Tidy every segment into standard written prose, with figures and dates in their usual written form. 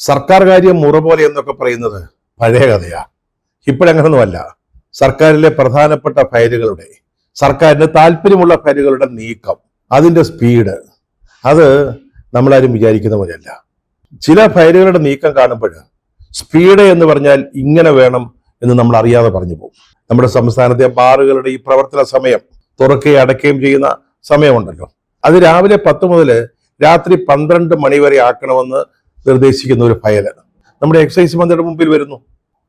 സർക്കാർ കാര്യം മുറ പോലെ എന്നൊക്കെ പറയുന്നത് പഴയ കഥയാ. ഇപ്പോഴങ്ങനൊന്നുമല്ല. സർക്കാരിലെ പ്രധാനപ്പെട്ട ഫയലുകളുടെ, സർക്കാരിന് താല്പര്യമുള്ള ഫയലുകളുടെ നീക്കം, അതിന്റെ സ്പീഡ്, അത് നമ്മളാരും വിചാരിക്കുന്ന പോലെയല്ല. ചില ഫയലുകളുടെ നീക്കം കാണുമ്പോൾ സ്പീഡ് എന്ന് പറഞ്ഞാൽ ഇങ്ങനെ വേണം എന്ന് നമ്മൾ അറിയാതെ പറഞ്ഞു പോകും. നമ്മുടെ സംസ്ഥാനത്തെ ബാറുകളുടെ ഈ പ്രവർത്തന സമയം, തുറക്കുകയും അടയ്ക്കുകയും ചെയ്യുന്ന സമയമുണ്ടല്ലോ, അത് രാവിലെ 10 മുതൽ രാത്രി 12 മണി വരെ ആക്കണമെന്ന് നിർദ്ദേശിക്കുന്ന ഒരു ഫയല് നമ്മുടെ എക്സൈസ് മന്ത്രിയുടെ മുമ്പിൽ വരുന്നു.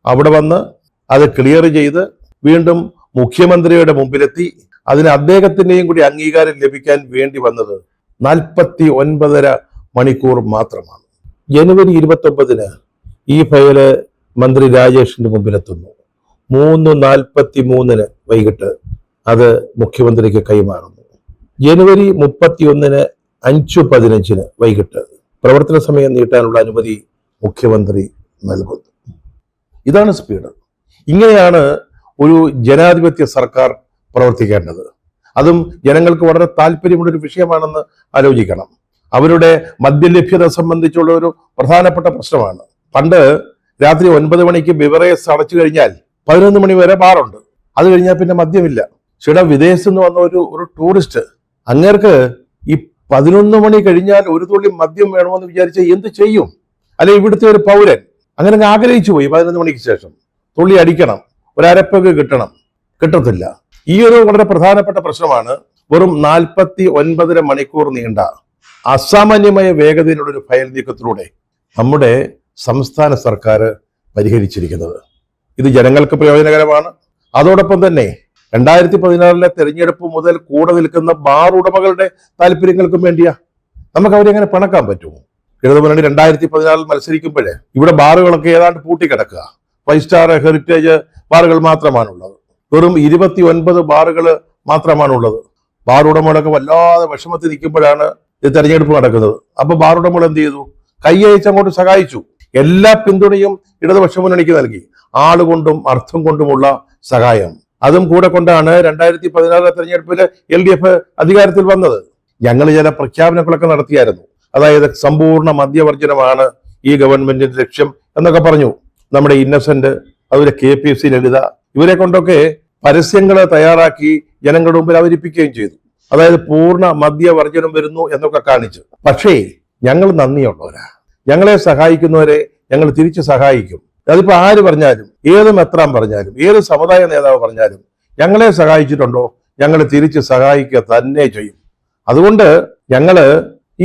അവിടെ വന്ന് അത് ക്ലിയർ ചെയ്ത് വീണ്ടും മുഖ്യമന്ത്രിയുടെ മുമ്പിലെത്തി അതിന് അദ്ദേഹത്തിന്റെയും കൂടി അംഗീകാരം ലഭിക്കാൻ വേണ്ടി വന്നത് 49.5 മണിക്കൂർ മാത്രമാണ്. ജനുവരി 29 ഈ ഫയല് മന്ത്രി രാജേഷിന്റെ മുമ്പിലെത്തുന്നു. 3:43 വൈകിട്ട് അത് മുഖ്യമന്ത്രിക്ക് കൈമാറുന്നു. ജനുവരി 31 5:15 വൈകിട്ട് പ്രവർത്തന സമയം നീട്ടാനുള്ള അനുമതി മുഖ്യമന്ത്രി നൽകുന്നു. ഇതാണ് സ്പീഡ്. ഇങ്ങനെയാണ് ഒരു ജനാധിപത്യ സർക്കാർ പ്രവർത്തിക്കേണ്ടത്. അതും ജനങ്ങൾക്ക് വളരെ താല്പര്യമുള്ളൊരു വിഷയമാണെന്ന് ആലോചിക്കണം. അവരുടെ മദ്യലഭ്യത സംബന്ധിച്ചുള്ള ഒരു പ്രധാനപ്പെട്ട പ്രശ്നമാണ്. പണ്ട് രാത്രി 9 മണിക്ക് ബിവറേജ് അടച്ചു കഴിഞ്ഞാൽ 11 മണി വരെ ബാറുണ്ട്. അത് കഴിഞ്ഞാൽ പിന്നെ മദ്യമില്ല. ചേട്ടാ, വിദേശത്ത് നിന്ന് വന്ന ഒരു ടൂറിസ്റ്റ്, അങ്ങേർക്ക് ഈ 11 മണി കഴിഞ്ഞാൽ ഒരു തുള്ളി മദ്യം വേണമെന്ന് വിചാരിച്ചാൽ എന്ത് ചെയ്യും? അല്ലെ, ഇവിടുത്തെ ഒരു പൗരൻ അങ്ങനെ ആഗ്രഹിച്ചു പോയി 11 മണിക്ക് ശേഷം തുള്ളി അടിക്കണം, ഒരു അരപ്പൊക്കെ കിട്ടത്തില്ല. ഈ ഒരു വളരെ പ്രധാനപ്പെട്ട പ്രശ്നമാണ് വെറും 49.5 മണിക്കൂർ നീണ്ട അസാമാന്യമായ വേഗതയിലുള്ള ഒരു ഫയൽ നീക്കത്തിലൂടെ നമ്മുടെ സംസ്ഥാന സർക്കാർ പരിഹരിച്ചിരിക്കുന്നത്. ഇത് ജനങ്ങൾക്ക് പ്രയോജനകരമാണ്. അതോടൊപ്പം തന്നെ 2016 തെരഞ്ഞെടുപ്പ് മുതൽ കൂടെ നിൽക്കുന്ന ബാർ ഉടമകളുടെ താല്പര്യങ്ങൾക്കും വേണ്ടിയാ. നമുക്ക് അവരെ എങ്ങനെ പിണക്കാൻ പറ്റുമോ? ഇടതുമുന്നണി 2016 മത്സരിക്കുമ്പോഴേ ഇവിടെ ബാറുകളൊക്കെ ഏതാണ്ട് പൂട്ടിക്കിടക്കുക. 5 സ്റ്റാർ ഹെറിറ്റേജ് ബാറുകൾ മാത്രമാണുള്ളത്. വെറും 29 ബാറുകൾ മാത്രമാണുള്ളത്. ബാർ ഉടമകളൊക്കെ വല്ലാതെ വിഷമത്തിൽ നിൽക്കുമ്പോഴാണ് ഇത് തെരഞ്ഞെടുപ്പ് നടക്കുന്നത്. അപ്പൊ ബാർ ഉടമകൾ എന്ത് ചെയ്തു? കൈയയച്ച് അങ്ങോട്ട് സഹായിച്ചു. എല്ലാ പിന്തുണയും ഇടതുപക്ഷ മുന്നണിക്ക് നൽകി. ആളുകൊണ്ടും അർത്ഥം കൊണ്ടുമുള്ള സഹായം. അതും കൂടെ കൊണ്ടാണ് 2016 തെരഞ്ഞെടുപ്പിൽ LDF അധികാരത്തിൽ വന്നത്. ഞങ്ങൾ ചില പ്രഖ്യാപനങ്ങളൊക്കെ നടത്തിയായിരുന്നു. അതായത് സമ്പൂർണ്ണ മദ്യവർജനമാണ് ഈ ഗവൺമെന്റിന്റെ ലക്ഷ്യം എന്നൊക്കെ പറഞ്ഞു. നമ്മുടെ ഇന്നസെന്റ്, അതുപോലെ KPC ലളിത, ഇവരെ കൊണ്ടൊക്കെ പരസ്യങ്ങൾ തയ്യാറാക്കി ജനങ്ങളുടെ മുമ്പിൽ അവതരിപ്പിക്കുകയും ചെയ്തു. അതായത് പൂർണ്ണ മദ്യവർജനം വരുന്നു എന്നൊക്കെ കാണിച്ചു. പക്ഷേ ഞങ്ങൾ നന്ദിയുള്ളവരാ. ഞങ്ങളെ സഹായിക്കുന്നവരെ ഞങ്ങൾ തിരിച്ചു സഹായിക്കും. അതിപ്പോ ആര് പറഞ്ഞാലും, ഏത് മെത്രാൻ പറഞ്ഞാലും, ഏത് സമുദായ നേതാവ് പറഞ്ഞാലും, ഞങ്ങളെ സഹായിച്ചിട്ടുണ്ടോ ഞങ്ങൾ തിരിച്ച് സഹായിക്കുക തന്നെ ചെയ്യും. അതുകൊണ്ട് ഞങ്ങള്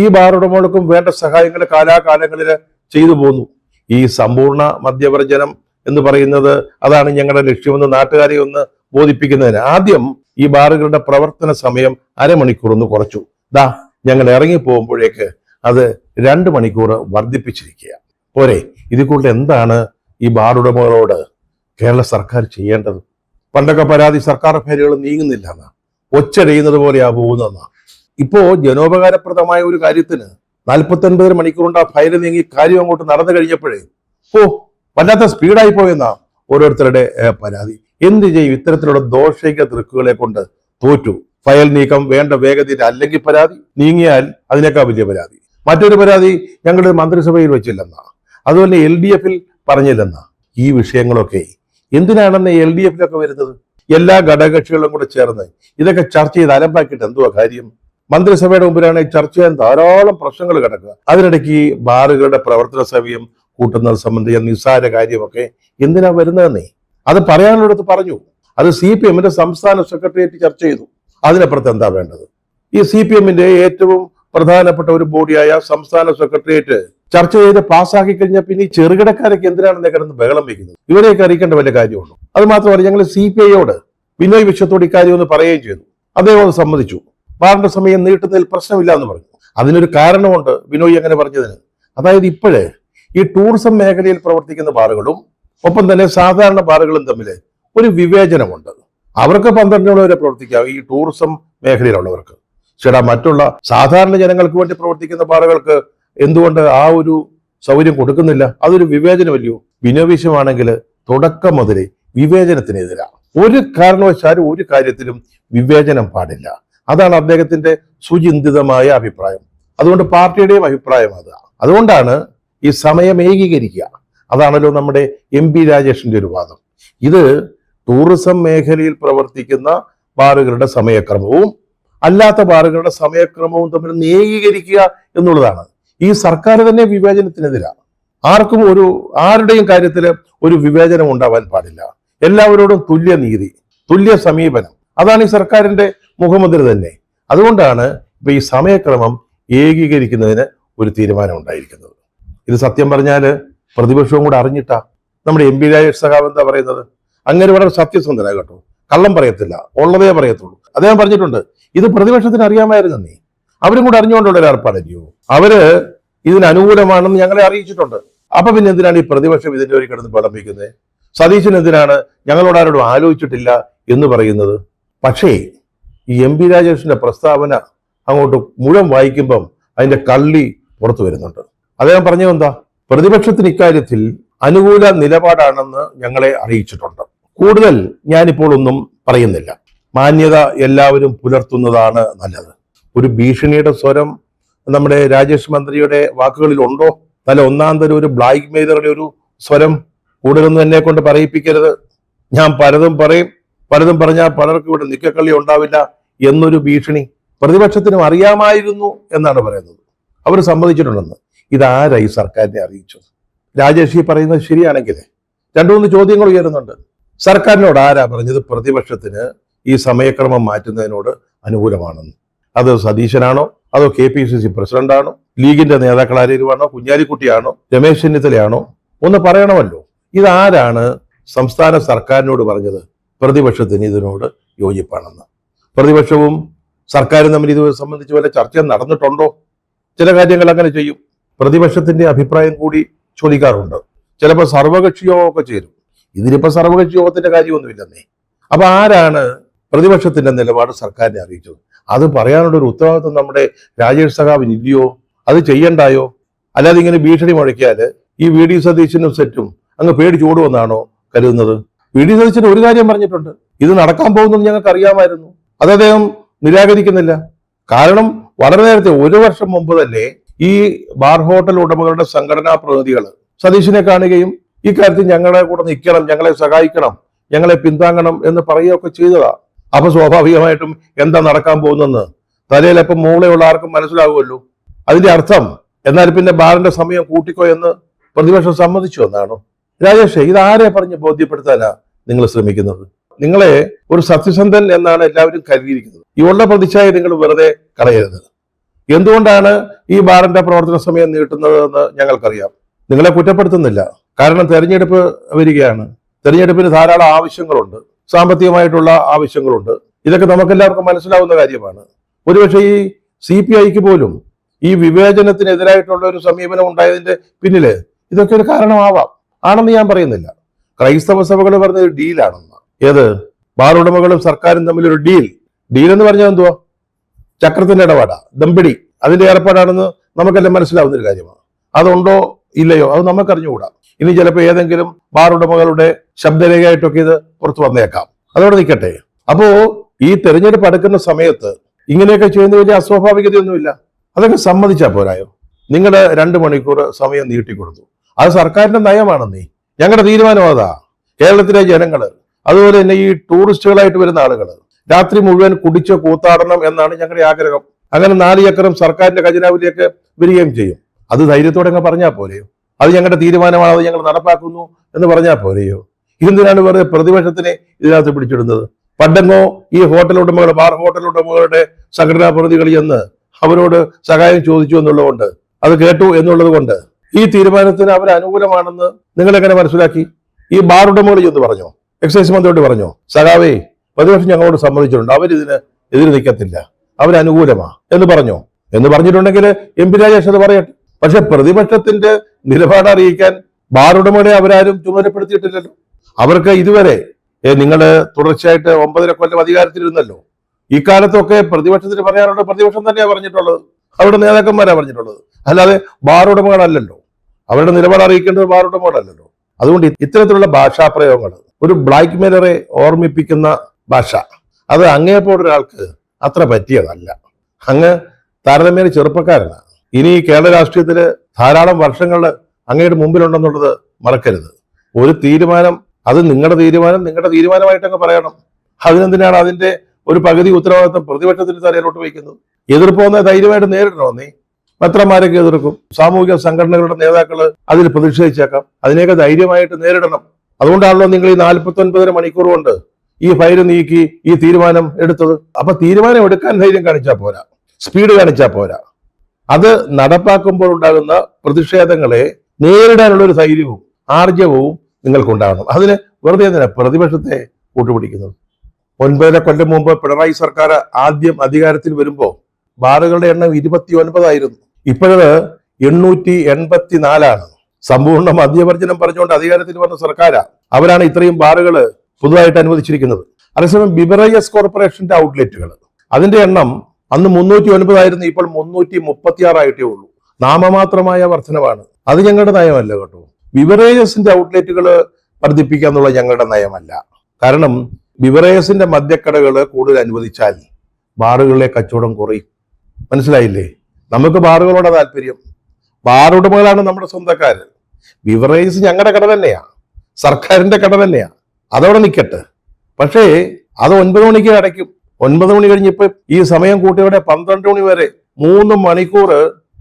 ഈ ബാർ ഉടമകൾക്കും വേണ്ട സഹായങ്ങൾ കാലാകാലങ്ങളിൽ ചെയ്തു പോന്നു. ഈ സമ്പൂർണ്ണ മദ്യവർജനം എന്ന് പറയുന്നത് അതാണ് ഞങ്ങളുടെ ലക്ഷ്യമെന്ന് നാട്ടുകാരെ ഒന്ന് ബോധിപ്പിക്കുന്നതിന് ആദ്യം ഈ ബാറുകളുടെ പ്രവർത്തന സമയം 1/2 മണിക്കൂർ ഒന്ന് കുറച്ചു. ഞങ്ങൾ ഇറങ്ങി പോകുമ്പോഴേക്ക് അത് 2 മണിക്കൂർ വർദ്ധിപ്പിച്ചിരിക്കുക. പോരെ? ഇതിൽ കൂടുതൽ എന്താണ് ഈ ബാർ ഉടമകളോട് കേരള സർക്കാർ ചെയ്യേണ്ടത്? പണ്ടൊക്കെ പരാതി സർക്കാർ ഫയലുകൾ നീങ്ങുന്നില്ല എന്നാ, ഒച്ചടയുന്നത് പോലെയാ പോകുന്നതെന്നാ. ഇപ്പോ ജനോപകാരപ്രദമായ ഒരു കാര്യത്തിന് 49 മണിക്കൂർ കൊണ്ട് ആ ഫയല് നീങ്ങി കാര്യം അങ്ങോട്ട് നടന്നു കഴിഞ്ഞപ്പോഴേ വല്ലാത്ത സ്പീഡായി പോയെന്നാ ഓരോരുത്തരുടെ പരാതി. എന്ത് ചെയ്യും? ഇത്തരത്തിലുള്ള ദോഷിക ദൃക്കുകളെ കൊണ്ട് തോറ്റു. ഫയൽ നീക്കം വേണ്ട വേഗതയിൽ അല്ലെങ്കിൽ പരാതി, നീങ്ങിയാൽ അതിനേക്കാൾ വലിയ പരാതി. മറ്റൊരു പരാതി ഞങ്ങളുടെ മന്ത്രിസഭയിൽ വെച്ചില്ലെന്നാ, അതുപോലെ LDF പറഞ്ഞില്ലെന്നാ. ഈ വിഷയങ്ങളൊക്കെ എന്തിനാണെന്ന് LDF വരുന്നത്? എല്ലാ ഘടകകക്ഷികളും കൂടെ ചേർന്ന് ഇതൊക്കെ ചർച്ച ചെയ്ത് അലമ്പാക്കിയിട്ട് എന്തുവാ കാര്യം? മന്ത്രിസഭയുടെ മുമ്പിലാണ് ചർച്ച ചെയ്യാൻ ധാരാളം പ്രശ്നങ്ങൾ കിടക്കുക. അതിനിടയ്ക്ക് ബാറുകളുടെ പ്രവർത്തന സമയം കൂട്ടുന്നത് സംബന്ധിച്ച നിസ്സാര കാര്യമൊക്കെ എന്തിനാ വരുന്നതെന്നേ? അത് പറയാനുള്ളത് പറഞ്ഞു. അത് CPM സംസ്ഥാന സെക്രട്ടേറിയറ്റ് ചർച്ച ചെയ്തു. അതിനപ്പുറത്ത് എന്താ വേണ്ടത്? ഈ CPM ഏറ്റവും പ്രധാനപ്പെട്ട ഒരു ബോഡിയായ സംസ്ഥാന സെക്രട്ടേറിയറ്റ് ചർച്ച ചെയ്ത് പാസ്സാക്കി കഴിഞ്ഞാൽ പിന്നെ ഈ ചെറുകിടക്കാരൊക്കെ എന്തിനാണെന്ന് കിടന്ന് ബഹളം വയ്ക്കുന്നത്? ഇവരെയൊക്കെ അറിയിക്കേണ്ട വല്ല കാര്യമുള്ളൂ. അത് മാത്രമല്ല, ഞങ്ങൾ CPIയോട് ബിനോയ് വിശ്വത്തോട് ഇക്കാര്യം ഒന്ന് പറയുകയും ചെയ്തു. അദ്ദേഹം അത് സമ്മതിച്ചു. ബാറിന്റെ സമയം നീട്ടുന്നതിൽ പ്രശ്നമില്ല എന്ന് പറഞ്ഞു. അതിനൊരു കാരണമുണ്ട് ബിനോയ് അങ്ങനെ പറഞ്ഞതിന്. അതായത് ഇപ്പോഴേ ഈ ടൂറിസം മേഖലയിൽ പ്രവർത്തിക്കുന്ന ബാറുകളും ഒപ്പം തന്നെ സാധാരണ ബാറുകളും തമ്മിൽ ഒരു വിവേചനമുണ്ട്. അവർക്ക് 12 മണി വരെ പ്രവർത്തിക്കാം, ഈ ടൂറിസം മേഖലയിലുള്ളവർക്ക്. ചേട്ടാ, മറ്റുള്ള സാധാരണ ജനങ്ങൾക്ക് വേണ്ടി പ്രവർത്തിക്കുന്ന ബാറുകൾക്ക് എന്തുകൊണ്ട് ആ ഒരു സൗകര്യം കൊടുക്കുന്നില്ല? അതൊരു വിവേചനമല്ലയോ? വിനോവിശ്യമാണെങ്കിൽ തുടക്കം മുതലേ വിവേചനത്തിനെതിരാണ്. ഒരു കാരണവശാലും ഒരു കാര്യത്തിലും വിവേചനം പാടില്ല. അതാണ് അദ്ദേഹത്തിന്റെ സുചിന്തിതമായ അഭിപ്രായം. അതുകൊണ്ട് പാർട്ടിയുടെയും അഭിപ്രായം അതാണ്. അതുകൊണ്ടാണ് ഈ സമയം ഏകീകരിക്കുക. അതാണല്ലോ നമ്മുടെ MP രാജേഷിന്റെ ഒരു വാദം. ഇത് ടൂറിസം മേഖലയിൽ പ്രവർത്തിക്കുന്ന ബാറുകളുടെ സമയക്രമവും അല്ലാത്ത ബാറുകളുടെ സമയക്രമവും തമ്മിൽ ഏകീകരിക്കുക എന്നുള്ളതാണ്. ഈ സർക്കാർ തന്നെ വിവേചനത്തിനെതിരാണ്. ആരുടെയും കാര്യത്തിൽ ഒരു വിവേചനം ഉണ്ടാവാൻ പാടില്ല. എല്ലാവരോടും തുല്യ നീതി, തുല്യ സമീപനം, അതാണ് ഈ സർക്കാരിന്റെ മുഖമുദ്ര തന്നെ. അതുകൊണ്ടാണ് ഇപ്പൊ ഈ സമയക്രമം ഏകീകരിക്കുന്നതിന് ഒരു തീരുമാനം ഉണ്ടായിരിക്കുന്നത്. ഇത് സത്യം പറഞ്ഞാൽ പ്രതിപക്ഷവും കൂടെ അറിഞ്ഞിട്ടാ നമ്മുടെ MP രാജേഷ് സഖാവ് എന്താ പറയുന്നത്. അങ്ങനെ വളരെ സത്യസന്ധന കേട്ടോ, കള്ളം പറയത്തില്ല, ഉള്ളതേ പറയത്തുള്ളൂ. അദ്ദേഹം പറഞ്ഞിട്ടുണ്ട് ഇത് പ്രതിപക്ഷത്തിന് അറിയാമായിരുന്നു, നീ അവരും കൂടെ അറിഞ്ഞുകൊണ്ടുള്ള ഒരു ഏർപ്പാടല്ലയോ, അവര് ഇതിന് അനുകൂലമാണെന്ന് ഞങ്ങളെ അറിയിച്ചിട്ടുണ്ട്. അപ്പൊ പിന്നെ എന്തിനാണ് ഈ പ്രതിപക്ഷം ഇതിന്റെ ഒരു കിടന്ന് വിളമ്പിക്കുന്നത്? സതീശൻ എന്തിനാണ് ഞങ്ങളോട് ആരോടും ആലോചിച്ചിട്ടില്ല എന്ന് പറയുന്നത്? പക്ഷേ ഈ MP രാജേഷിന്റെ പ്രസ്താവന അങ്ങോട്ട് മുഴുവൻ വായിക്കുമ്പം അതിന്റെ കള്ളി പുറത്തു വരുന്നുണ്ട്. അദ്ദേഹം പറഞ്ഞത് എന്താ, പ്രതിപക്ഷത്തിന് ഇക്കാര്യത്തിൽ അനുകൂല നിലപാടാണെന്ന് ഞങ്ങളെ അറിയിച്ചിട്ടുണ്ട്. കൂടുതൽ ഞാനിപ്പോൾ ഒന്നും പറയുന്നില്ല. മാന്യത എല്ലാവരും പുലർത്തുന്നതാണ് നല്ലത്. ഒരു ഭീഷണിയുടെ സ്വരം നമ്മുടെ രാജേഷ് മന്ത്രിയുടെ വാക്കുകളിൽ ഉണ്ടോ? നല്ല ഒന്നാം തരം ഒരു ബ്ലാക്ക് മെയിലറുടെ ഒരു സ്വരം കൂടുതലൊന്നും എന്നെ കൊണ്ട് പറയിപ്പിക്കരുത്. ഞാൻ പലതും പറയും, പലതും പറഞ്ഞാൽ പലർക്കും ഇവിടെ നിക്കക്കള്ളി ഉണ്ടാവില്ല എന്നൊരു ഭീഷണി പ്രതിപക്ഷത്തിനും അറിയാമായിരുന്നു എന്നാണ് പറയുന്നത്. അവർ സമ്മതിച്ചിട്ടുണ്ടെന്ന്. ഇതാരാ ഈ സർക്കാരിനെ അറിയിച്ചത്? രാജേഷ് ഈ പറയുന്നത് ശരിയാണെങ്കിൽ 2-3 ചോദ്യങ്ങൾ ഉയരുന്നുണ്ട്. സർക്കാരിനോട് ആരാ പറഞ്ഞത് പ്രതിപക്ഷത്തിന് ഈ സമയക്രമം മാറ്റുന്നതിനോട് അനുകൂലമാണെന്ന്? അത് സതീശനാണോ, അതോ KPCC പ്രസിഡന്റാണോ, ലീഗിന്റെ നേതാക്കൾ ആരേലുമാണോ, കുഞ്ഞാലിക്കുട്ടിയാണോ, രമേശ് ചെന്നിത്തലയാണോ? ഒന്ന് പറയണമല്ലോ. ഇതാരാണ് സംസ്ഥാന സർക്കാരിനോട് പറഞ്ഞത് പ്രതിപക്ഷത്തിന് ഇതിനോട് യോജിപ്പാണെന്ന്? പ്രതിപക്ഷവും സർക്കാരും തമ്മിൽ ഇത് സംബന്ധിച്ച് വല്ല ചർച്ച നടന്നിട്ടുണ്ടോ? ചില കാര്യങ്ങൾ അങ്ങനെ ചെയ്യും. പ്രതിപക്ഷത്തിന്റെ അഭിപ്രായം കൂടി ചോദിക്കാറുണ്ട്. ചിലപ്പോൾ സർവകക്ഷി യോഗമൊക്കെ ചേരും. ഇതിനിപ്പോ സർവകക്ഷി യോഗത്തിന്റെ കാര്യമൊന്നുമില്ലെന്നേ. അപ്പൊ ആരാണ് പ്രതിപക്ഷത്തിന്റെ നിലപാട് സർക്കാരിനെ അറിയിച്ചത്? അത് പറയാനുള്ള ഒരു ഉത്തരവാദിത്വം നമ്മുടെ രാജേഷ് സഖാവിന് ഇല്ലയോ? അത് ചെയ്യണ്ടായോ? അല്ലാതെ ഇങ്ങനെ ഭീഷണി മുഴക്കിയാല് ഈ VD സതീശനും സെറ്റും അങ്ങ് പേടിച്ചോടുമെന്നാണോ കരുതുന്നത്? VD സതീശൻ ഒരു കാര്യം പറഞ്ഞിട്ടുണ്ട്, ഇത് നടക്കാൻ പോകുന്നത് ഞങ്ങൾക്ക് അറിയാമായിരുന്നു. അത് അദ്ദേഹം നിരാകരിക്കുന്നില്ല. കാരണം വളരെ നേരത്തെ 1 വർഷം മുമ്പ് തന്നെ ഈ ബാർ ഹോട്ടൽ ഉടമകളുടെ സംഘടനാ പ്രതിനിധികൾ സതീശനെ കാണുകയും ഈ കാര്യത്തിൽ ഞങ്ങളെ കൂടെ നിൽക്കണം, ഞങ്ങളെ സഹായിക്കണം, ഞങ്ങളെ പിന്താങ്ങണം എന്ന് പറയുകയൊക്കെ ചെയ്തതാ. അപ്പൊ സ്വാഭാവികമായിട്ടും എന്താ നടക്കാൻ പോകുന്നെന്ന് തലയിലപ്പം മൂളയുള്ള ആർക്കും മനസ്സിലാകുമല്ലോ. അതിന്റെ അർത്ഥം എന്നാൽ പിന്നെ ബാറിന്റെ സമയം കൂട്ടിക്കോ എന്ന് പ്രതിപക്ഷം സമ്മതിച്ചു എന്നാണോ? രാജേഷ്, ഇതാരെ പറഞ്ഞ് ബോധ്യപ്പെടുത്താനാ നിങ്ങൾ ശ്രമിക്കുന്നത്? നിങ്ങളെ ഒരു സത്യസന്ധൻ എന്നാണ് എല്ലാവരും കരുതിയിരിക്കുന്നത്. ഈ ഉള്ള പ്രതിച്ഛായ നിങ്ങൾ വെറുതെ കളയരുത്. എന്തുകൊണ്ടാണ് ഈ ബാറിന്റെ പ്രവർത്തന സമയം നീട്ടുന്നത് എന്ന് ഞങ്ങൾക്കറിയാം. നിങ്ങളെ കുറ്റപ്പെടുത്തുന്നില്ല. കാരണം തെരഞ്ഞെടുപ്പ് വരികയാണ്. തെരഞ്ഞെടുപ്പിന് ധാരാളം ആവശ്യങ്ങളുണ്ട്, സാമ്പത്തികമായിട്ടുള്ള ആവശ്യങ്ങളുണ്ട്. ഇതൊക്കെ നമുക്കെല്ലാവർക്കും മനസ്സിലാവുന്ന കാര്യമാണ്. ഒരുപക്ഷെ ഈ CPIക്ക് പോലും ഈ വിവേചനത്തിനെതിരായിട്ടുള്ള ഒരു സമീപനം ഉണ്ടായതിന്റെ പിന്നില് ഇതൊക്കെ ഒരു കാരണമാവാം. ആണെന്ന് ഞാൻ പറയുന്നില്ല. ക്രൈസ്തവ സഭകൾ പറഞ്ഞൊരു ഡീലാണെന്ന്. ഏത്? ബാർ ഉടമകളും സർക്കാരും തമ്മിലൊരു ഡീൽ എന്ന് പറഞ്ഞാൽ എന്തുവാ? ചക്രത്തിന്റെ ഇടപാടാ, ദമ്പടി, അതിന്റെ ഏർപ്പാടാണെന്ന് നമുക്കെല്ലാം മനസ്സിലാവുന്ന ഒരു കാര്യമാണ്. അതുണ്ടോ ഇല്ലയോ അത് നമുക്കറിഞ്ഞുകൂടാ. ഇനി ചിലപ്പോൾ ഏതെങ്കിലും ബാർ ഉടമകളുടെ ശബ്ദരേഖയായിട്ടൊക്കെ ഇത് പുറത്തു വന്നേക്കാം. അതോടെ നിൽക്കട്ടെ. അപ്പോ ഈ തെരഞ്ഞെടുപ്പ് അടുക്കുന്ന സമയത്ത് ഇങ്ങനെയൊക്കെ ചെയ്യുന്ന വലിയ അസ്വാഭാവികതയൊന്നുമില്ല. അതൊക്കെ സമ്മതിച്ചാൽ പോരായോ? നിങ്ങൾ 2 മണിക്കൂർ സമയം നീട്ടിക്കൊടുത്തു. അത് സർക്കാരിന്റെ നയമാണെന്നേ. ഞങ്ങളുടെ തീരുമാനം അതാ. കേരളത്തിലെ ജനങ്ങള്, അതുപോലെ തന്നെ ഈ ടൂറിസ്റ്റുകളായിട്ട് വരുന്ന ആളുകൾ രാത്രി മുഴുവൻ കുടിച്ച് കൂത്താടണം എന്നാണ് ഞങ്ങളുടെ ആഗ്രഹം. അങ്ങനെ 4 ചക്രം സർക്കാരിന്റെ ഖജനാവിലേക്ക് വരികയും ചെയ്യും. അത് ധൈര്യത്തോടെ അങ്ങ് പറഞ്ഞാൽ പോലെയോ? അത് ഞങ്ങളുടെ തീരുമാനമാണ്, അത് ഞങ്ങൾ നടപ്പാക്കുന്നു എന്ന് പറഞ്ഞാൽ പോലെയോ? ഇതെന്തിനാണ് വെറുതെ പ്രതിപക്ഷത്തിനെ ഇതിനകത്ത് പിടിച്ചിടുന്നത്? പണ്ടെങ്ങോ ഈ ഹോട്ടൽ ഉടമകൾ, ബാർ ഹോട്ടൽ ഉടമകളുടെ സംഘടനാ പ്രതികൾ എന്ന് അവരോട് സഹായം ചോദിച്ചു എന്നുള്ളതുകൊണ്ട്, അത് കേട്ടു എന്നുള്ളത് കൊണ്ട് ഈ തീരുമാനത്തിന് അവർ അനുകൂലമാണെന്ന് നിങ്ങൾ എങ്ങനെ മനസ്സിലാക്കി? ഈ ബാർ ഉടമകൾ എന്ന് പറഞ്ഞോ, എക്സൈസ് മന്ത്രിയോട് പറഞ്ഞോ, സഖാവേ പ്രതിപക്ഷം ഞങ്ങളോട് സമ്മതിച്ചിട്ടുണ്ട്, അവരിതിന് എതിര് നിൽക്കത്തില്ല, അവരനുകൂലമാ എന്ന് പറഞ്ഞോ? എന്ന് പറഞ്ഞിട്ടുണ്ടെങ്കിൽ MP രാജേഷ് അത് പറയട്ടെ. പക്ഷെ പ്രതിപക്ഷത്തിന്റെ നിലപാട് അറിയിക്കാൻ ബാർ ഉടമകളെ അവരാരും ചുമതലപ്പെടുത്തിയിട്ടില്ലല്ലോ. അവർക്ക് ഇതുവരെ നിങ്ങൾ തുടർച്ചയായിട്ട് 9.5 കൊല്ലം അധികാരത്തിലിരുന്നല്ലോ. ഈ കാലത്തൊക്കെ പ്രതിപക്ഷത്തിന് പറയാനുള്ളത് പ്രതിപക്ഷം തന്നെയാണ് പറഞ്ഞിട്ടുള്ളത്, അവരുടെ നേതാക്കന്മാരാ പറഞ്ഞിട്ടുള്ളത്, അല്ലാതെ ബാർ ഉടമകളല്ലല്ലോ. അവരുടെ നിലപാട് അറിയിക്കേണ്ടത് ബാർ ഉടമകളല്ലല്ലോ. അതുകൊണ്ട് ഇത്തരത്തിലുള്ള ഭാഷാ പ്രയോഗങ്ങൾ, ഒരു ബ്ലാക്ക് മെയിലറെ ഓർമ്മിപ്പിക്കുന്ന ഭാഷ, അത് അങ്ങേപ്പോഴൊരാൾക്ക് അത്ര പറ്റിയതല്ല. അങ്ങ് താരതമ്യേന ചെറുപ്പക്കാരനാണ്. ഇനി കേരള രാഷ്ട്രീയത്തില് ധാരാളം വർഷങ്ങൾ അങ്ങയുടെ മുമ്പിലുണ്ടെന്നുള്ളത് മറക്കരുത്. ഒരു തീരുമാനം, അത് നിങ്ങളുടെ തീരുമാനമായിട്ട് അങ്ങ് പറയണം. അതിനെന്തിനാണ് അതിന്റെ ഒരു പകുതി ഉത്തരവാദിത്വം പ്രതിപക്ഷത്തിന്റെ തലയിലോട്ട് വയ്ക്കുന്നത്? എതിർപ്പോന്നെ ധൈര്യമായിട്ട് നേരിടണോ? നീ മെത്രന്മാരൊക്കെ എതിർക്കും, സാമൂഹിക സംഘടനകളുടെ നേതാക്കൾ അതിൽ പ്രതിഷേധിച്ചേക്കാം. അതിനെയൊക്കെ ധൈര്യമായിട്ട് നേരിടണം. അതുകൊണ്ടാണല്ലോ നിങ്ങൾ ഈ 49 മണിക്കൂർ കൊണ്ട് ഈ ഫയൽ നീക്കി ഈ തീരുമാനം എടുത്തത്. അപ്പൊ തീരുമാനം എടുക്കാൻ ധൈര്യം കാണിച്ചാൽ പോരാ, സ്പീഡ് കാണിച്ചാൽ പോരാ. അത് നടപ്പാക്കുമ്പോൾ ഉണ്ടാകുന്ന പ്രതിഷേധങ്ങളെ നേരിടാനുള്ള ഒരു ധൈര്യവും ആർജവവും നിങ്ങൾക്കുണ്ടാകണം. അതിന് വെറുതെ എന്തിനാ പ്രതിപക്ഷത്തെ കൂട്ടുപിടിക്കുന്നത്? 9 കൊല്ലം മുമ്പ് പിണറായി സർക്കാർ ആദ്യം അധികാരത്തിൽ വരുമ്പോൾ ബാറുകളുടെ എണ്ണം 29 ഇപ്പോഴത് 884. സമ്പൂർണ്ണ മദ്യവർജനം പറഞ്ഞുകൊണ്ട് അധികാരത്തിൽ വന്ന സർക്കാരാണ്. അവരാണ് ഇത്രയും ബാറുകൾ പുതുതായിട്ട് അനുവദിച്ചിരിക്കുന്നത്. അതേസമയം ബിവറേജസ് കോർപ്പറേഷന്റെ ഔട്ട്ലെറ്റുകൾ, അതിന്റെ എണ്ണം അന്ന് 309 ഇപ്പോൾ 336 ഉള്ളൂ. നാമമാത്രമായ വർധനവാണ്. അത് ഞങ്ങളുടെ നയമല്ല കേട്ടോ. ബിവറേജസിന്റെ ഔട്ട്ലെറ്റുകൾ വർദ്ധിപ്പിക്കുക എന്നുള്ള ഞങ്ങളുടെ നയമല്ല. കാരണം ബിവറേജസിന്റെ മദ്യക്കടകൾ കൂടുതൽ അനുവദിച്ചാൽ ബാറുകളിലെ കച്ചവടം കുറയും. മനസ്സിലായില്ലേ? നമുക്ക് ബാറുകളോടെ താല്പര്യം. ബാർ ഉടമകളാണ് നമ്മുടെ സ്വന്തക്കാര്. ബിവറേജസ് ഞങ്ങളുടെ കട തന്നെയാ, സർക്കാരിന്റെ കട തന്നെയാ. അതവിടെ നിൽക്കട്ടെ. പക്ഷേ അത് 9 മണിക്ക് അടയ്ക്കും. 9 മണി കഴിഞ്ഞിപ്പോ ഈ സമയം കൂട്ടിയവിടെ 12 മണി വരെ 3 മണിക്കൂർ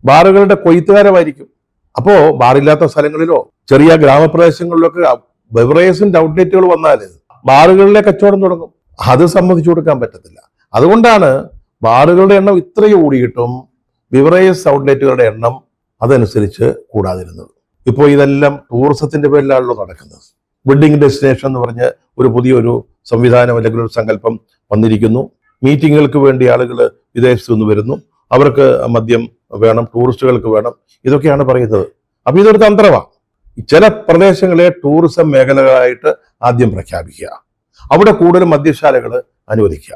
ബാറുകളുടെ കൊയ്ത്തുകാരമായിരിക്കും. അപ്പോ ബാറില്ലാത്ത സ്ഥലങ്ങളിലോ ചെറിയ ഗ്രാമപ്രദേശങ്ങളിലൊക്കെ ബിവറേജസിന്റെ ഔട്ട്ലെറ്റുകൾ വന്നാല് ബാറുകളിലെ കച്ചവടം തുടങ്ങും. അത് സമ്മതിച്ചു കൊടുക്കാൻ പറ്റത്തില്ല. അതുകൊണ്ടാണ് ബാറുകളുടെ എണ്ണം ഇത്രയും കൂടിയിട്ടും ബിവറേജസ് ഔട്ട്ലെറ്റുകളുടെ എണ്ണം അതനുസരിച്ച് കൂടാതിരുന്നത്. ഇപ്പോൾ ഇതെല്ലാം ടൂറിസത്തിന്റെ പേരിലാണല്ലോ നടക്കുന്നത്. വെഡിങ് ഡെസ്റ്റിനേഷൻ എന്ന് പറഞ്ഞ് ഒരു പുതിയൊരു സംവിധാനം അല്ലെങ്കിൽ ഒരു സങ്കല്പം വന്നിരിക്കുന്നു. മീറ്റിങ്ങുകൾക്ക് വേണ്ടി ആളുകൾ വിദേശത്തു നിന്ന് വരുന്നു, അവർക്ക് മദ്യം വേണം, ടൂറിസ്റ്റുകൾക്ക് വേണം, ഇതൊക്കെയാണ് പറയുന്നത്. അപ്പൊ ഇതൊരു തന്ത്രമാണ്. ചില പ്രദേശങ്ങളെ ടൂറിസം മേഖലകളായിട്ട് ആദ്യം പ്രഖ്യാപിക്കുക, അവിടെ കൂടുതൽ മദ്യശാലകൾ അനുവദിക്കുക,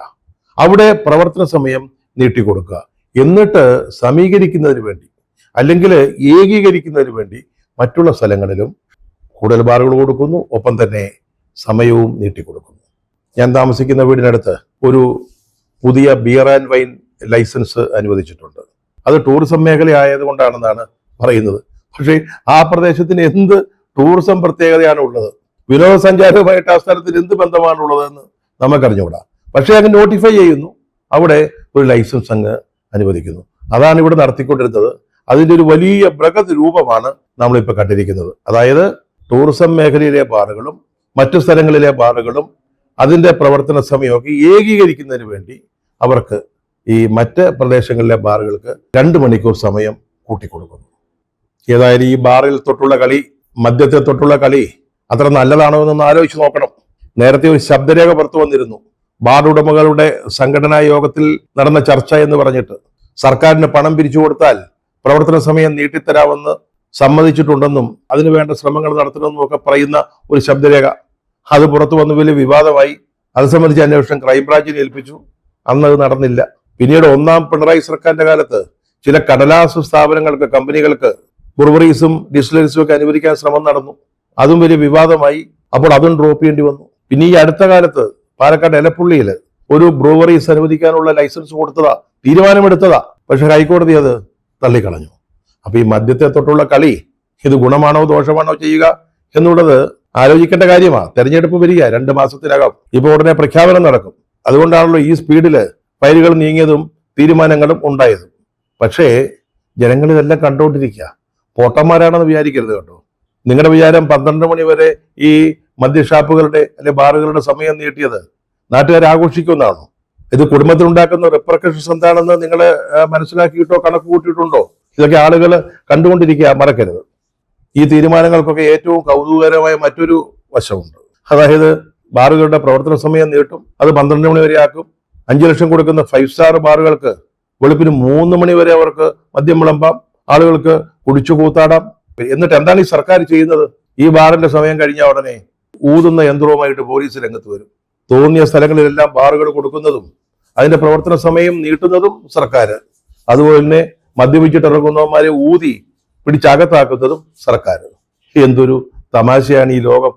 അവിടെ പ്രവർത്തന സമയം നീട്ടിക്കൊടുക്കുക, എന്നിട്ട് സമീകരിക്കുന്നതിന് വേണ്ടി അല്ലെങ്കിൽ ഏകീകരിക്കുന്നതിന് വേണ്ടി മറ്റുള്ള സ്ഥലങ്ങളിലും കൂടുതൽ ബാറുകൾ കൊടുക്കുന്നു, ഒപ്പം തന്നെ സമയവും നീട്ടിക്കൊടുക്കുന്നു. ഞാൻ താമസിക്കുന്ന വീടിനടുത്ത് ഒരു പുതിയ ബിയർ ആൻഡ് വൈൻ ലൈസൻസ് അനുവദിച്ചിട്ടുണ്ട്. അത് ടൂറിസം മേഖല ആയതുകൊണ്ടാണെന്നാണ് പറയുന്നത്. പക്ഷേ ആ പ്രദേശത്തിന് എന്ത് ടൂറിസം പ്രത്യേകതയാണ് ഉള്ളത്? വിനോദസഞ്ചാരവുമായിട്ട് ആ സ്ഥലത്തിന് എന്ത് ബന്ധമാണുള്ളതെന്ന് നമുക്കറിഞ്ഞുകൂടാ. പക്ഷേ അങ്ങ് നോട്ടിഫൈ ചെയ്യുന്നു, അവിടെ ഒരു ലൈസൻസ് അങ്ങ് അനുവദിക്കുന്നു. അതാണ് ഇവിടെ നടത്തിക്കൊണ്ടിരുന്നത്. അതിൻ്റെ ഒരു വലിയ ബൃഹത് രൂപമാണ് നമ്മളിപ്പോൾ കണ്ടിരിക്കുന്നത്. അതായത് ടൂറിസം മേഖലയിലെ ബാറുകളും മറ്റു സ്ഥലങ്ങളിലെ ബാറുകളും അതിൻ്റെ പ്രവർത്തന സമയമൊക്കെ ഏകീകരിക്കുന്നതിന് വേണ്ടി അവർക്ക് ഈ മറ്റ് പ്രദേശങ്ങളിലെ ബാറുകൾക്ക് 2 മണിക്കൂർ സമയം കൂട്ടിക്കൊടുക്കുന്നു. ഏതായാലും ഈ ബാറിൽ തൊട്ടുള്ള കളി, മദ്യത്തെ തൊട്ടുള്ള കളി അത്ര നല്ലതാണോ എന്നൊന്ന് ആലോചിച്ച് നോക്കണം. നേരത്തെ ഒരു ശബ്ദരേഖ പുറത്തു വന്നിരുന്നു. ബാർ ഉടമകളുടെ സംഘടനാ യോഗത്തിൽ നടന്ന ചർച്ച എന്ന് പറഞ്ഞിട്ട് സർക്കാരിന് പണം പിരിച്ചു കൊടുത്താൽ പ്രവർത്തന സമയം നീട്ടിത്തരാമെന്ന് സമ്മതിച്ചിട്ടുണ്ടെന്നും അതിനു വേണ്ട ശ്രമങ്ങൾ നടത്തണമെന്നും ഒക്കെ പറയുന്ന ഒരു ശബ്ദരേഖ അത് പുറത്തു വന്ന് വലിയ വിവാദമായി. അത് സംബന്ധിച്ച് അന്വേഷണം ക്രൈംബ്രാഞ്ചിനെ ഏൽപ്പിച്ചു. അന്ന് അത് നടന്നില്ല. പിന്നീട് 1ാം പിണറായി സർക്കാരിന്റെ കാലത്ത് ചില കടലാസ് സ്ഥാപനങ്ങൾക്ക്, കമ്പനികൾക്ക് ബ്രൂവറീസും ഡിസ്റ്റിലറീസും ഒക്കെ അനുവദിക്കാൻ ശ്രമം നടന്നു. അതും വലിയ വിവാദമായി. അപ്പോൾ അതും ഡ്രോപ്പ് ചെയ്യേണ്ടി വന്നു. പിന്നെ ഈ അടുത്ത കാലത്ത് പാലക്കാട് എലപ്പുള്ളിയിൽ ഒരു ബ്രൂവറീസ് അനുവദിക്കാനുള്ള ലൈസൻസ് കൊടുത്തതാ, തീരുമാനമെടുത്തതാ. പക്ഷെ ഹൈക്കോടതി അത് തള്ളിക്കളഞ്ഞു. അപ്പൊ ഈ മദ്യത്തെ തൊട്ടുള്ള കളി ഇത് ഗുണമാണോ ദോഷമാണോ ചെയ്യുക എന്നുള്ളത് ആലോചിക്കേണ്ട കാര്യമാണ്. തെരഞ്ഞെടുപ്പ് വരിക 2 മാസത്തിനകം. ഇപ്പൊ ഉടനെ പ്രഖ്യാപനം നടക്കും. അതുകൊണ്ടാണല്ലോ ഈ സ്പീഡില് ഫയലുകൾ നീങ്ങിയതും തീരുമാനങ്ങളും ഉണ്ടായതും. പക്ഷേ ജനങ്ങൾ ഇതെല്ലാം കണ്ടുകൊണ്ടിരിക്കുക. പൊട്ടന്മാരാണെന്ന് വിചാരിക്കരുത് കേട്ടോ. നിങ്ങളുടെ വിചാരം 12 മണി വരെ ഈ മദ്യഷാപ്പുകളുടെ അല്ലെ ബാറുകളുടെ സമയം നീട്ടിയത് നാട്ടുകാർ ആഘോഷിക്കുമെന്നാണോ? ഇത് കുടുംബത്തിലുണ്ടാക്കുന്ന റിപ്പർക്കഷൻസ് എന്താണെന്ന് നിങ്ങൾ മനസ്സിലാക്കിയിട്ടോ കണക്ക് കൂട്ടിയിട്ടുണ്ടോ? ഇതൊക്കെ ആളുകൾ കണ്ടുകൊണ്ടിരിക്കുക, മറക്കരുത്. ഈ തീരുമാനങ്ങൾക്കൊക്കെ ഏറ്റവും കൗതുകകരമായ മറ്റൊരു വശമുണ്ട്. അതായത് ബാറുകളുടെ പ്രവർത്തന സമയം നീട്ടും, അത് 12 മണി വരെ ആക്കും. 5 ലക്ഷം കൊടുക്കുന്ന 5 സ്റ്റാർ ബാറുകൾക്ക് വെളുപ്പിന് 3 മണി വരെ അവർക്ക് മദ്യം വിളമ്പാം, ആളുകൾക്ക് കുടിച്ചു കൂത്താടാം. എന്നിട്ട് എന്താണ് ഈ സർക്കാർ ചെയ്യുന്നത്? ഈ ബാറിന്റെ സമയം കഴിഞ്ഞ ഉടനെ ഊതുന്ന യന്ത്രവുമായിട്ട് പോലീസ് രംഗത്ത് വരും. തോന്നിയ സ്ഥലങ്ങളിലെല്ലാം ബാറുകൾ കൊടുക്കുന്നതും അതിന്റെ പ്രവർത്തന സമയം നീട്ടുന്നതും സർക്കാർ. അതുപോലെ തന്നെ മദ്യപിച്ചിട്ടിറങ്ങുന്നവന്മാരെ ഊതി പിടിച്ചകത്താക്കുന്നതും സർക്കാർ. എന്തൊരു തമാശയാണ് ഈ ലോകം.